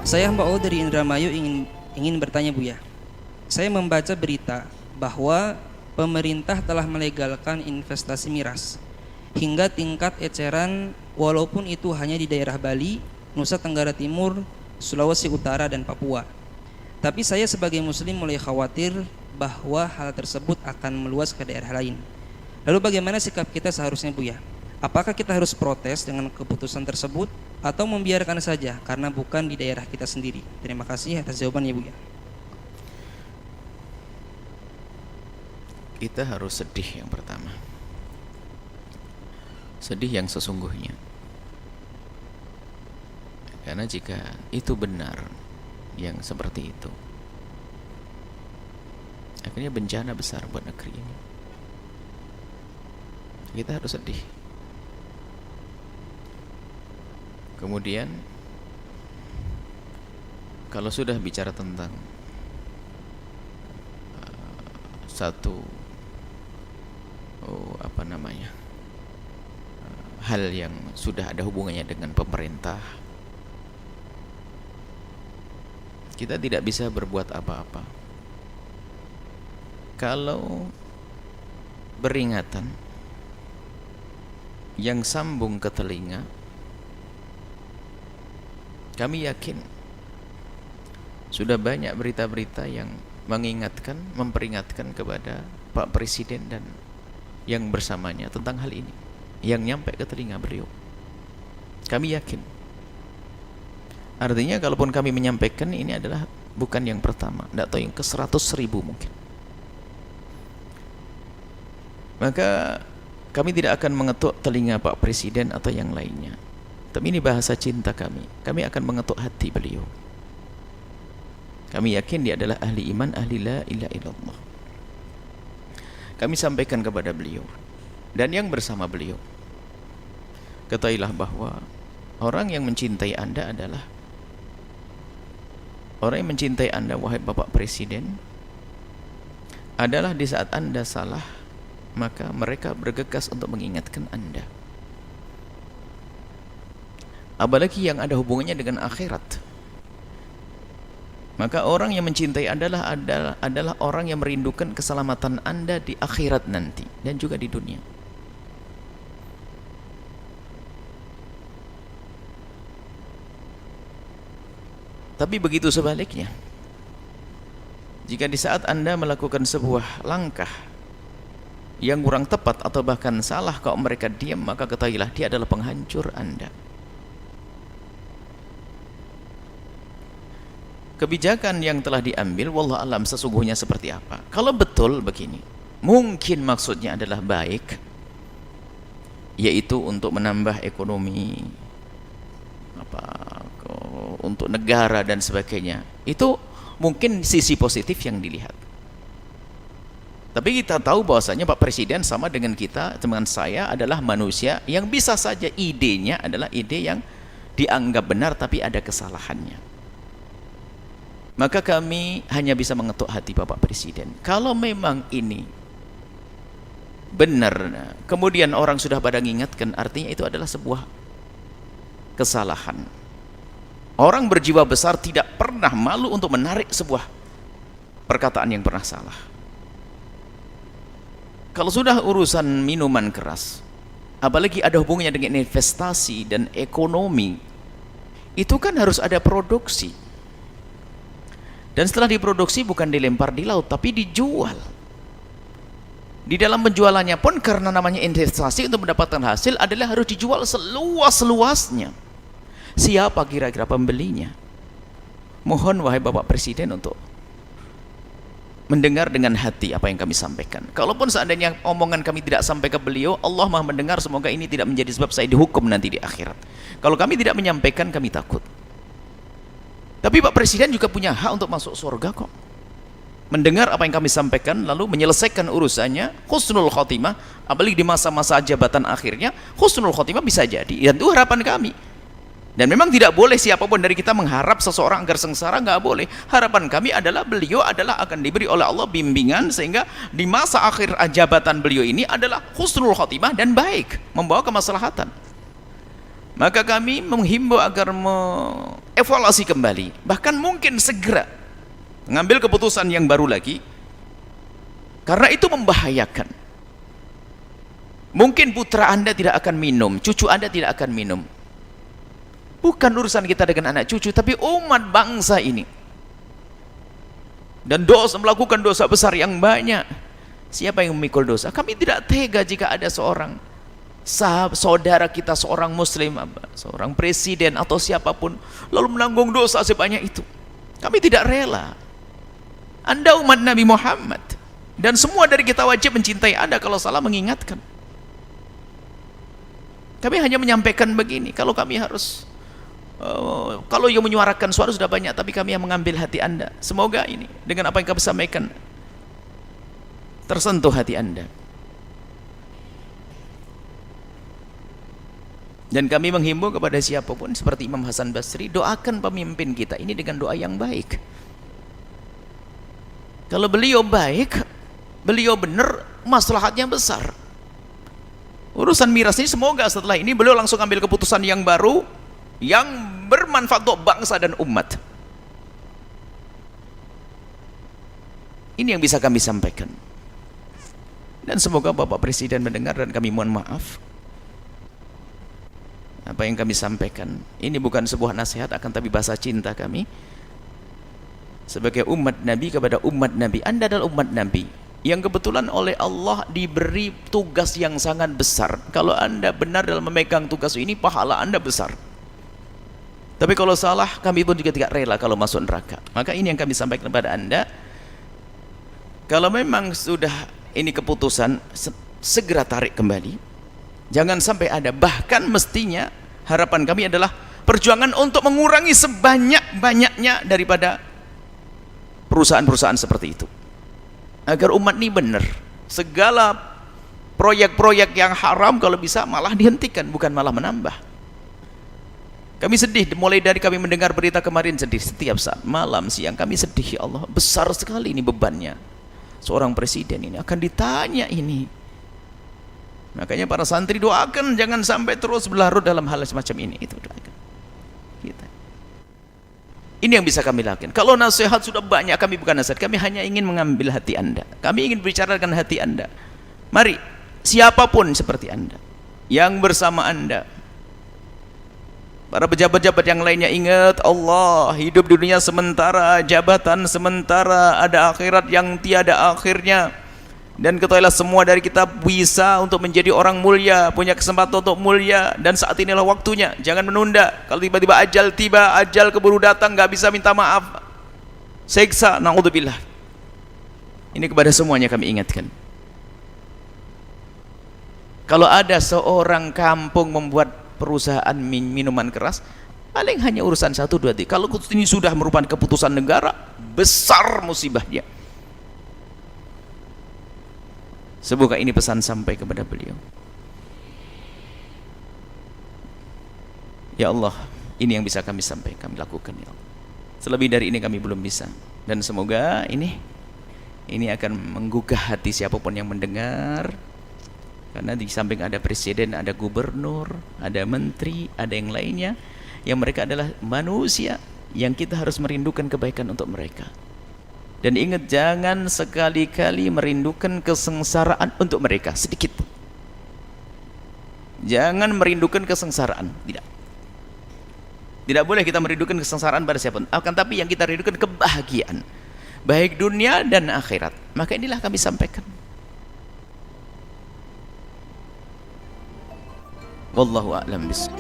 Saya Mbak O dari Indramayu ingin bertanya Buya. Saya membaca berita bahwa pemerintah telah melegalkan investasi miras hingga tingkat eceran, walaupun itu hanya di daerah Bali, Nusa Tenggara Timur, Sulawesi Utara dan Papua. Tapi saya sebagai muslim mulai khawatir bahwa hal tersebut akan meluas ke daerah lain. Lalu bagaimana sikap kita seharusnya Buya? Apakah kita harus protes dengan keputusan tersebut atau membiarkan saja karena bukan di daerah kita sendiri? Terima kasih atas jawabannya Buya. Kita harus sedih yang pertama. Sedih yang sesungguhnya. Karena jika itu benar yang seperti itu, akhirnya bencana besar buat negeri ini. Kita harus sedih. Kemudian kalau sudah bicara tentang satu hal yang sudah ada hubungannya dengan pemerintah, kita tidak bisa berbuat apa-apa. Kalau beringatan yang sambung ke telinga, kami yakin sudah banyak berita-berita yang mengingatkan, memperingatkan kepada Pak Presiden dan yang bersamanya tentang hal ini, yang nyampe ke telinga beliau. Kami yakin. Artinya kalaupun kami menyampaikan, ini adalah bukan yang pertama, tidak tahu yang ke 100.000 mungkin. Maka kami tidak akan mengetuk telinga Pak Presiden atau yang lainnya. Tapi ini bahasa cinta kami. Kami akan mengetuk hati beliau. Kami yakin dia adalah ahli iman, ahli la ilaha illallah. Kami sampaikan kepada beliau dan yang bersama beliau, ketahuilah bahwa orang yang mencintai Anda adalah orang yang mencintai Anda, wahai Bapak Presiden, adalah di saat Anda salah, maka mereka bergegas untuk mengingatkan Anda. Apalagi yang ada hubungannya dengan akhirat. Maka orang yang mencintai adalah orang yang merindukan keselamatan Anda di akhirat nanti dan juga di dunia. Tapi begitu sebaliknya, jika di saat Anda melakukan sebuah langkah yang kurang tepat atau bahkan salah, kalau mereka diam, maka ketahuilah dia adalah penghancur Anda. Kebijakan yang telah diambil, wallah alam sesungguhnya seperti apa. Kalau betul begini, mungkin maksudnya adalah baik, yaitu untuk menambah ekonomi, untuk negara dan sebagainya. Itu mungkin sisi positif yang dilihat. Tapi kita tahu bahwasanya Pak Presiden sama dengan kita, dengan saya, adalah manusia yang bisa saja idenya adalah ide yang dianggap benar tapi ada kesalahannya. Maka kami hanya bisa mengetuk hati Bapak Presiden. Kalau memang ini benar, kemudian orang sudah pada mengingatkan, artinya itu adalah sebuah kesalahan. Orang berjiwa besar tidak pernah malu untuk menarik sebuah perkataan yang pernah salah. Kalau sudah urusan minuman keras, apalagi ada hubungannya dengan investasi dan ekonomi, itu kan harus ada produksi. Dan setelah diproduksi bukan dilempar di laut, tapi dijual. Di dalam penjualannya pun karena namanya investasi untuk mendapatkan hasil adalah harus dijual seluas-luasnya. Siapa kira-kira pembelinya? Mohon wahai Bapak Presiden untuk mendengar dengan hati apa yang kami sampaikan. Kalaupun seandainya omongan kami tidak sampai ke beliau, Allah Maha mendengar, semoga ini tidak menjadi sebab saya dihukum nanti di akhirat. Kalau kami tidak menyampaikan, kami takut. Tapi Pak Presiden juga punya hak untuk masuk surga kok. Mendengar apa yang kami sampaikan, lalu menyelesaikan urusannya, husnul khotimah, apalagi di masa-masa jabatan akhirnya, husnul khotimah bisa jadi. Dan itu harapan kami. Dan memang tidak boleh siapapun dari kita mengharap seseorang agar sengsara, nggak boleh. Harapan kami adalah beliau adalah akan diberi oleh Allah bimbingan, sehingga di masa akhir jabatan beliau ini adalah husnul khotimah dan baik, membawa kemaslahatan. Maka kami menghimbau agar mengevaluasi kembali, bahkan mungkin segera mengambil keputusan yang baru lagi, karena itu membahayakan. Mungkin putra Anda tidak akan minum, cucu Anda tidak akan minum. Bukan urusan kita dengan anak cucu, tapi umat bangsa ini. Dan melakukan dosa besar yang banyak. Siapa yang memikul dosa? Kami tidak tega jika ada seorang saudara kita, seorang muslim, seorang presiden atau siapapun, lalu menanggung dosa sebanyak itu. Kami tidak rela. Anda umat Nabi Muhammad, dan semua dari kita wajib mencintai Anda, kalau salah mengingatkan. Kami hanya menyampaikan begini, kalau kami harus kalau yang menyuarakan suara sudah banyak, tapi kami yang mengambil hati Anda. Semoga ini dengan apa yang kami sampaikan tersentuh hati Anda. Dan kami menghimbau kepada siapapun seperti Imam Hasan Basri, doakan pemimpin kita ini dengan doa yang baik. Kalau beliau baik, beliau benar, maslahatnya besar. Urusan miras ini semoga setelah ini beliau langsung ambil keputusan yang baru, yang bermanfaat untuk bangsa dan umat. Ini yang bisa kami sampaikan. Dan semoga Bapak Presiden mendengar, dan kami mohon maaf apa yang kami sampaikan. Ini bukan sebuah nasihat, akan tapi bahasa cinta kami sebagai umat Nabi kepada umat Nabi. Anda adalah umat Nabi yang kebetulan oleh Allah diberi tugas yang sangat besar. Kalau Anda benar dalam memegang tugas ini, pahala Anda besar. Tapi kalau salah, kami pun juga tidak rela kalau masuk neraka. Maka ini yang kami sampaikan kepada Anda. Kalau memang sudah ini keputusan, segera tarik kembali. Jangan sampai ada, bahkan mestinya harapan kami adalah perjuangan untuk mengurangi sebanyak-banyaknya daripada perusahaan-perusahaan seperti itu, agar umat ini benar. Segala proyek-proyek yang haram kalau bisa malah dihentikan, bukan malah menambah. Kami sedih, mulai dari kami mendengar berita kemarin sedih, setiap saat, malam, siang, kami sedih. Ya Allah, besar sekali ini bebannya. Seorang presiden ini akan ditanya ini. Makanya para santri doakan jangan sampai terus berlarut dalam hal semacam ini. Itu doakan kita. Ini yang bisa kami lakukan. Kalau nasihat sudah banyak, kami bukan nasihat, kami hanya ingin mengambil hati Anda. Kami ingin bicara dengan hati Anda. Mari, siapapun seperti Anda, yang bersama Anda, para pejabat-pejabat yang lainnya, ingat Allah, hidup di dunia sementara, jabatan sementara, ada akhirat yang tiada akhirnya. Dan ketahuilah semua dari kita bisa untuk menjadi orang mulia, punya kesempatan untuk mulia, dan saat inilah waktunya. Jangan menunda. Kalau tiba-tiba ajal tiba, ajal keburu datang, nggak bisa minta maaf, siksa, na'udzubillah. Ini kepada semuanya kami ingatkan. Kalau ada seorang kampung membuat perusahaan minuman keras, paling hanya urusan 1, 2, 3. Kalau ini sudah merupakan keputusan negara, besar musibahnya. Semoga ini pesan sampai kepada beliau. Ya Allah, ini yang bisa kami sampaikan, kami lakukan, ya Allah. Selebih dari ini kami belum bisa. Dan semoga ini akan menggugah hati siapapun yang mendengar. Karena di samping ada presiden, ada gubernur, ada menteri, ada yang lainnya, yang mereka adalah manusia yang kita harus merindukan kebaikan untuk mereka. Dan ingat, jangan sekali-kali merindukan kesengsaraan untuk mereka sedikit pun. Jangan merindukan kesengsaraan, tidak boleh kita merindukan kesengsaraan pada siapapun. Akan tapi yang kita rindukan kebahagiaan, baik dunia dan akhirat. Maka inilah kami sampaikan. Wallahu a'lam bishawab.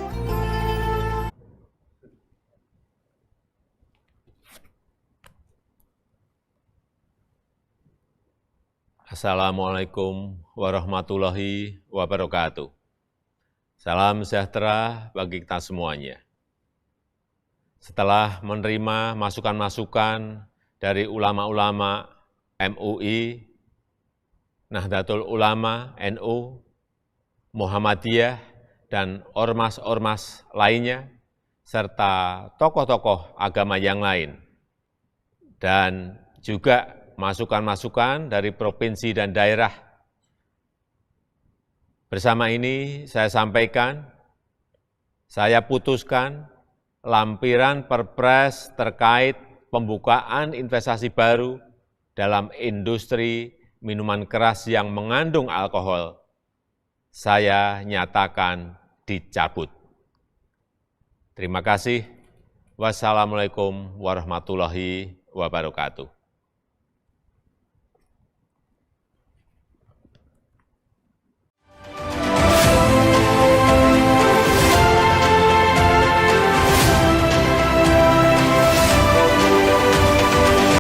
Assalamualaikum warahmatullahi wabarakatuh. Salam sejahtera bagi kita semuanya. Setelah menerima masukan-masukan dari ulama-ulama MUI, Nahdlatul Ulama, NU, Muhammadiyah, dan ormas-ormas lainnya, serta tokoh-tokoh agama yang lain, dan juga masukan-masukan dari provinsi dan daerah. Bersama ini saya sampaikan saya putuskan lampiran Perpres terkait pembukaan investasi baru dalam industri minuman keras yang mengandung alkohol, saya nyatakan dicabut. Terima kasih. Wassalamualaikum warahmatullahi wabarakatuh.